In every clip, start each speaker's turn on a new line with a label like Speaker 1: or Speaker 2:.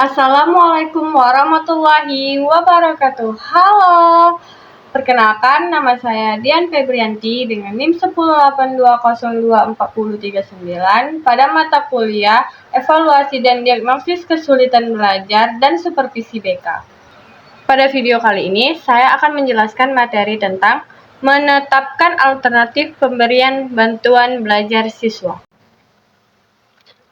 Speaker 1: Assalamualaikum warahmatullahi wabarakatuh. Halo, perkenalkan nama saya Dian Febrianti dengan NIM 108202439 pada mata kuliah Evaluasi dan Diagnosis Kesulitan Belajar dan Supervisi BK. Pada video kali ini, saya akan menjelaskan materi tentang menetapkan alternatif pemberian bantuan belajar siswa.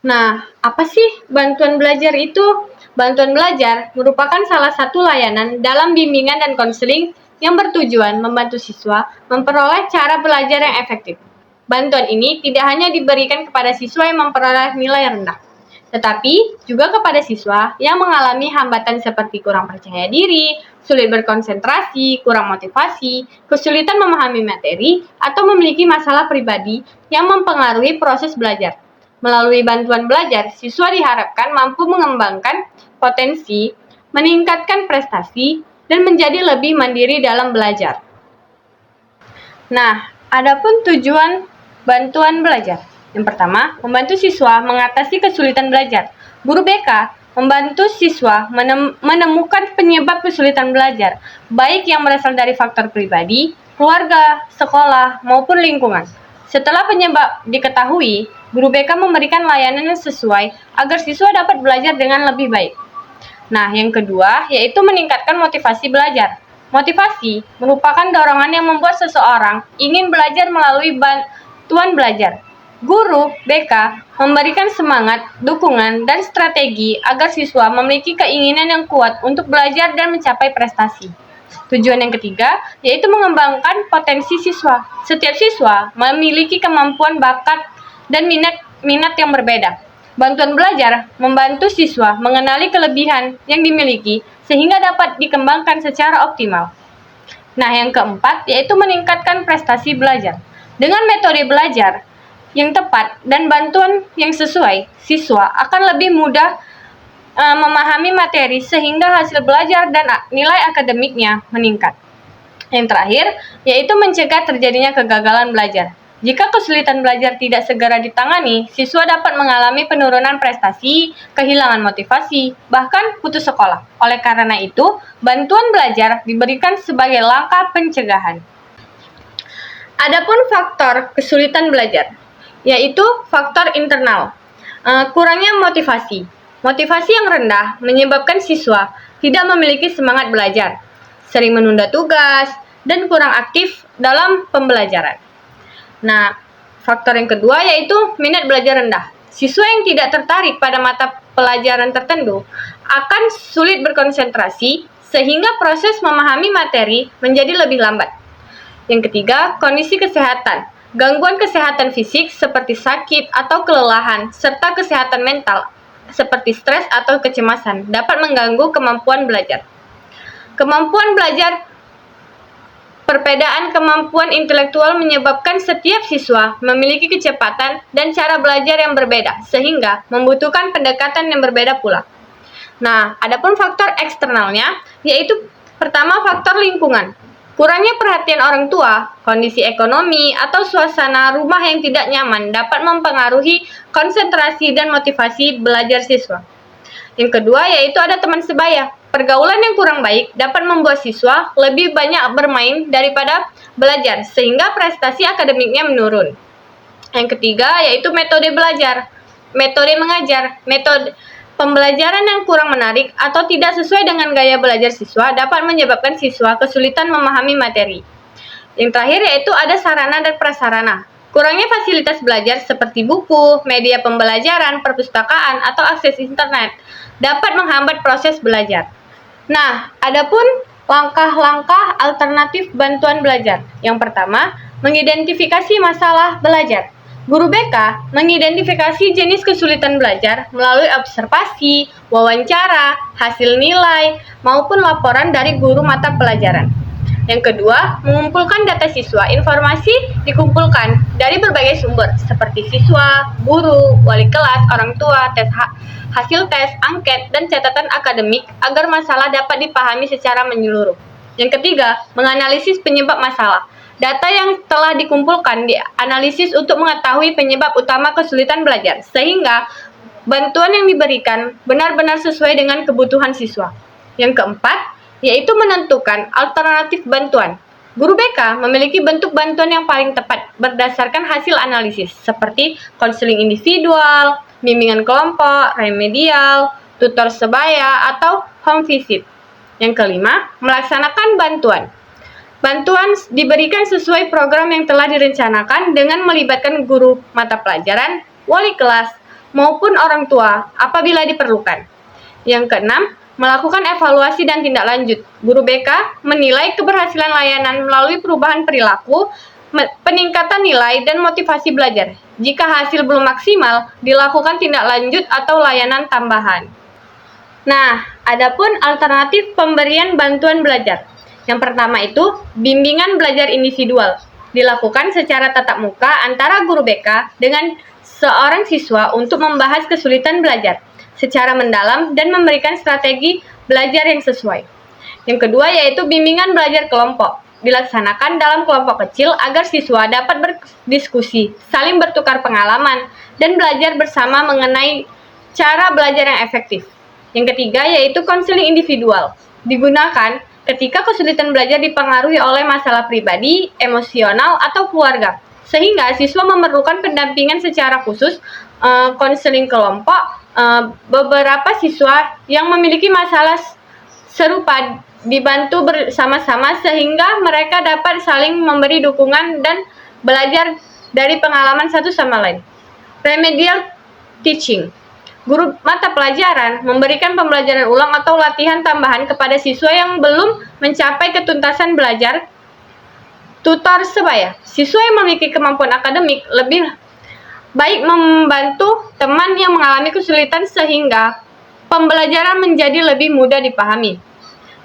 Speaker 1: Nah, apa sih bantuan belajar itu? Bantuan belajar merupakan salah satu layanan dalam bimbingan dan konseling yang bertujuan membantu siswa memperoleh cara belajar yang efektif. Bantuan ini tidak hanya diberikan kepada siswa yang memperoleh nilai rendah, tetapi juga kepada siswa yang mengalami hambatan seperti kurang percaya diri, sulit berkonsentrasi, kurang motivasi, kesulitan memahami materi, atau memiliki masalah pribadi yang mempengaruhi proses belajar. Melalui bantuan belajar, siswa diharapkan mampu mengembangkan potensi, meningkatkan prestasi, dan menjadi lebih mandiri dalam belajar. Nah, adapun tujuan bantuan belajar. Yang pertama, membantu siswa mengatasi kesulitan belajar. Guru BK membantu siswa menemukan penyebab kesulitan belajar, baik yang berasal dari faktor pribadi, keluarga, sekolah, maupun lingkungan. Setelah penyebab diketahui, guru BK memberikan layanan yang sesuai agar siswa dapat belajar dengan lebih baik. Nah, yang kedua yaitu meningkatkan motivasi belajar. Motivasi merupakan dorongan yang membuat seseorang ingin belajar melalui bantuan belajar. Guru BK memberikan semangat, dukungan, dan strategi agar siswa memiliki keinginan yang kuat untuk belajar dan mencapai prestasi. Tujuan yang ketiga yaitu mengembangkan potensi siswa. Setiap siswa memiliki kemampuan, bakat, dan minat yang berbeda. Bantuan belajar membantu siswa mengenali kelebihan yang dimiliki sehingga dapat dikembangkan secara optimal. Nah, yang keempat yaitu meningkatkan prestasi belajar. Dengan metode belajar yang tepat dan bantuan yang sesuai, siswa akan lebih mudah memahami materi sehingga hasil belajar dan nilai akademiknya meningkat. Yang terakhir, yaitu mencegah terjadinya kegagalan belajar. Jika kesulitan belajar tidak segera ditangani, siswa dapat mengalami penurunan prestasi, kehilangan motivasi, bahkan putus sekolah. Oleh karena itu, bantuan belajar diberikan sebagai langkah pencegahan. Adapun faktor kesulitan belajar, yaitu faktor internal, kurangnya motivasi. Motivasi yang rendah menyebabkan siswa tidak memiliki semangat belajar, sering menunda tugas, dan kurang aktif dalam pembelajaran. Nah, faktor yang kedua yaitu minat belajar rendah. Siswa yang tidak tertarik pada mata pelajaran tertentu akan sulit berkonsentrasi sehingga proses memahami materi menjadi lebih lambat. Yang ketiga, kondisi kesehatan. Gangguan kesehatan fisik seperti sakit atau kelelahan serta kesehatan mental seperti stres atau kecemasan dapat mengganggu kemampuan belajar. Kemampuan belajar. Perbedaan kemampuan intelektual menyebabkan setiap siswa memiliki kecepatan dan cara belajar yang berbeda, sehingga membutuhkan pendekatan yang berbeda pula. Nah, adapun faktor eksternalnya, yaitu pertama faktor lingkungan. Kurangnya perhatian orang tua, kondisi ekonomi, atau suasana rumah yang tidak nyaman dapat mempengaruhi konsentrasi dan motivasi belajar siswa. Yang kedua yaitu ada teman sebaya. Pergaulan yang kurang baik dapat membuat siswa lebih banyak bermain daripada belajar, sehingga prestasi akademiknya menurun. Yang ketiga yaitu metode belajar, metode mengajar, metode pembelajaran yang kurang menarik atau tidak sesuai dengan gaya belajar siswa dapat menyebabkan siswa kesulitan memahami materi. Yang terakhir yaitu ada sarana dan prasarana. Kurangnya fasilitas belajar seperti buku, media pembelajaran, perpustakaan, atau akses internet dapat menghambat proses belajar. Nah, adapun langkah-langkah alternatif bantuan belajar. Yang pertama, mengidentifikasi masalah belajar. Guru BK mengidentifikasi jenis kesulitan belajar melalui observasi, wawancara, hasil nilai, maupun laporan dari guru mata pelajaran. Yang kedua, mengumpulkan data siswa. Informasi dikumpulkan dari berbagai sumber seperti siswa, guru, wali kelas, orang tua, hasil tes, angket, dan catatan akademik agar masalah dapat dipahami secara menyeluruh. Yang ketiga, menganalisis penyebab masalah. Data yang telah dikumpulkan dianalisis untuk mengetahui penyebab utama kesulitan belajar, sehingga bantuan yang diberikan benar-benar sesuai dengan kebutuhan siswa. Yang keempat, yaitu menentukan alternatif bantuan. Guru BK memiliki bentuk bantuan yang paling tepat berdasarkan hasil analisis, seperti konseling individual, bimbingan kelompok, remedial, tutor sebaya, atau home visit. Yang kelima, melaksanakan bantuan. Bantuan diberikan sesuai program yang telah direncanakan dengan melibatkan guru mata pelajaran, wali kelas, maupun orang tua apabila diperlukan. Yang keenam, melakukan evaluasi dan tindak lanjut. Guru BK menilai keberhasilan layanan melalui perubahan perilaku, peningkatan nilai, dan motivasi belajar. Jika hasil belum maksimal, dilakukan tindak lanjut atau layanan tambahan. Nah, adapun alternatif pemberian bantuan belajar. Yang pertama itu, bimbingan belajar individual. Dilakukan secara tatap muka antara guru BK dengan seorang siswa untuk membahas kesulitan belajar secara mendalam dan memberikan strategi belajar yang sesuai. Yang kedua yaitu bimbingan belajar kelompok. Dilaksanakan dalam kelompok kecil agar siswa dapat berdiskusi, saling bertukar pengalaman, dan belajar bersama mengenai cara belajar yang efektif. Yang ketiga yaitu konseling individual. Digunakan ketika kesulitan belajar dipengaruhi oleh masalah pribadi, emosional, atau keluarga, sehingga siswa memerlukan pendampingan secara khusus. Konseling kelompok, beberapa siswa yang memiliki masalah serupa dibantu bersama-sama sehingga mereka dapat saling memberi dukungan dan belajar dari pengalaman satu sama lain. Remedial teaching. Guru mata pelajaran memberikan pembelajaran ulang atau latihan tambahan kepada siswa yang belum mencapai ketuntasan belajar. Tutor sebaya. Siswa yang memiliki kemampuan akademik lebih baik membantu teman yang mengalami kesulitan sehingga pembelajaran menjadi lebih mudah dipahami.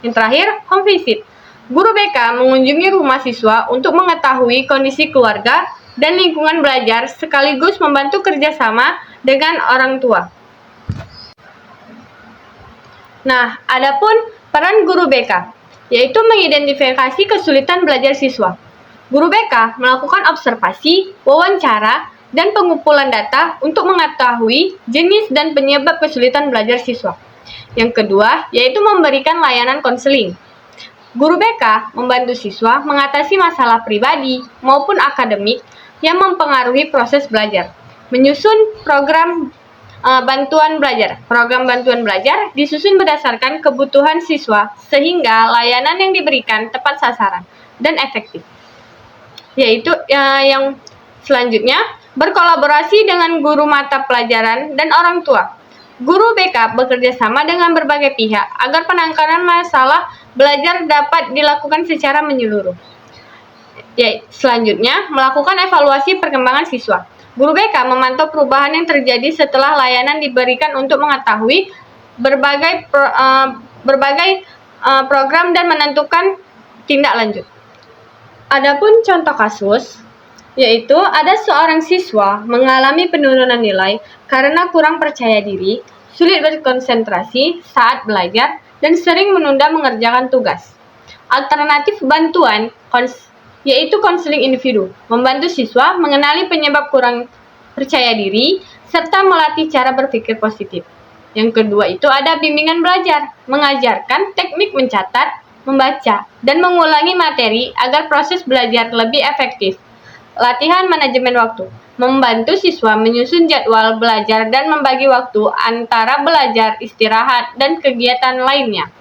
Speaker 1: Yang terakhir, home visit. Guru BK mengunjungi rumah siswa untuk mengetahui kondisi keluarga dan lingkungan belajar sekaligus membantu kerjasama dengan orang tua. Nah, adapun peran guru BK, yaitu mengidentifikasi kesulitan belajar siswa. Guru BK melakukan observasi, wawancara, dan pengumpulan data untuk mengetahui jenis dan penyebab kesulitan belajar siswa. Yang kedua, yaitu memberikan layanan konseling. Guru BK membantu siswa mengatasi masalah pribadi maupun akademik yang mempengaruhi proses belajar. Menyusun program bantuan belajar. Program bantuan belajar disusun berdasarkan kebutuhan siswa sehingga layanan yang diberikan tepat sasaran dan efektif. Yaitu yang selanjutnya, berkolaborasi dengan guru mata pelajaran dan orang tua. Guru BK bekerja sama dengan berbagai pihak agar penanganan masalah belajar dapat dilakukan secara menyeluruh. Selanjutnya, melakukan evaluasi perkembangan siswa. Guru BK memantau perubahan yang terjadi setelah layanan diberikan untuk mengetahui berbagai program dan menentukan tindak lanjut. Adapun contoh kasus, yaitu ada seorang siswa mengalami penurunan nilai karena kurang percaya diri, sulit berkonsentrasi saat belajar, dan sering menunda mengerjakan tugas. Alternatif bantuan yaitu konseling individu, membantu siswa mengenali penyebab kurang percaya diri, serta melatih cara berpikir positif. Yang kedua itu ada bimbingan belajar, mengajarkan teknik mencatat, membaca, dan mengulangi materi agar proses belajar lebih efektif. Latihan manajemen waktu, membantu siswa menyusun jadwal belajar dan membagi waktu antara belajar, istirahat, dan kegiatan lainnya.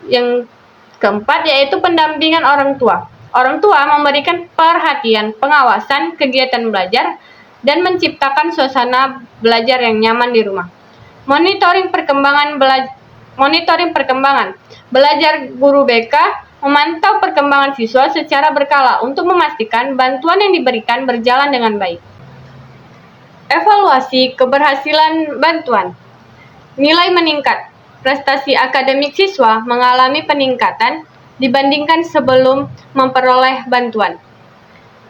Speaker 1: Yang keempat yaitu pendampingan orang tua. Orang tua memberikan perhatian, pengawasan, kegiatan belajar, dan menciptakan suasana belajar yang nyaman di rumah. Monitoring perkembangan belajar guru BK memantau perkembangan siswa secara berkala untuk memastikan bantuan yang diberikan berjalan dengan baik. Evaluasi keberhasilan bantuan. Nilai meningkat. Prestasi akademik siswa mengalami peningkatan dibandingkan sebelum memperoleh bantuan.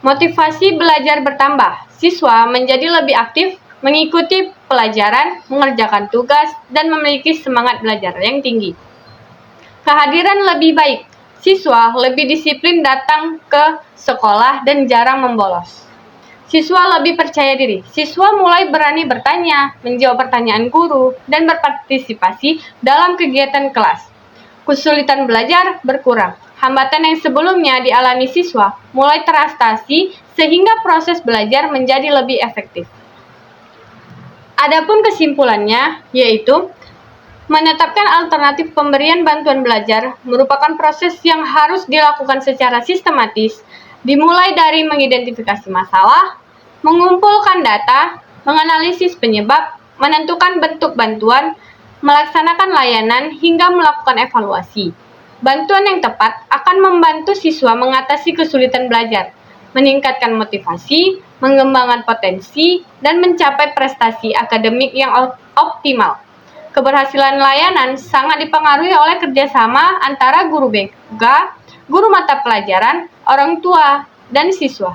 Speaker 1: Motivasi belajar bertambah. Siswa menjadi lebih aktif, mengikuti pelajaran, mengerjakan tugas, dan memiliki semangat belajar yang tinggi. Kehadiran lebih baik. Siswa lebih disiplin datang ke sekolah dan jarang membolos. Siswa lebih percaya diri. Siswa mulai berani bertanya, menjawab pertanyaan guru, dan berpartisipasi dalam kegiatan kelas. Kesulitan belajar berkurang. Hambatan yang sebelumnya dialami siswa mulai teratasi sehingga proses belajar menjadi lebih efektif. Adapun kesimpulannya, yaitu menetapkan alternatif pemberian bantuan belajar merupakan proses yang harus dilakukan secara sistematis, dimulai dari mengidentifikasi masalah, mengumpulkan data, menganalisis penyebab, menentukan bentuk bantuan, melaksanakan layanan, hingga melakukan evaluasi. Bantuan yang tepat akan membantu siswa mengatasi kesulitan belajar, meningkatkan motivasi, mengembangkan potensi, dan mencapai prestasi akademik yang optimal. Keberhasilan layanan sangat dipengaruhi oleh kerjasama antara guru BK, guru mata pelajaran, orang tua, dan siswa.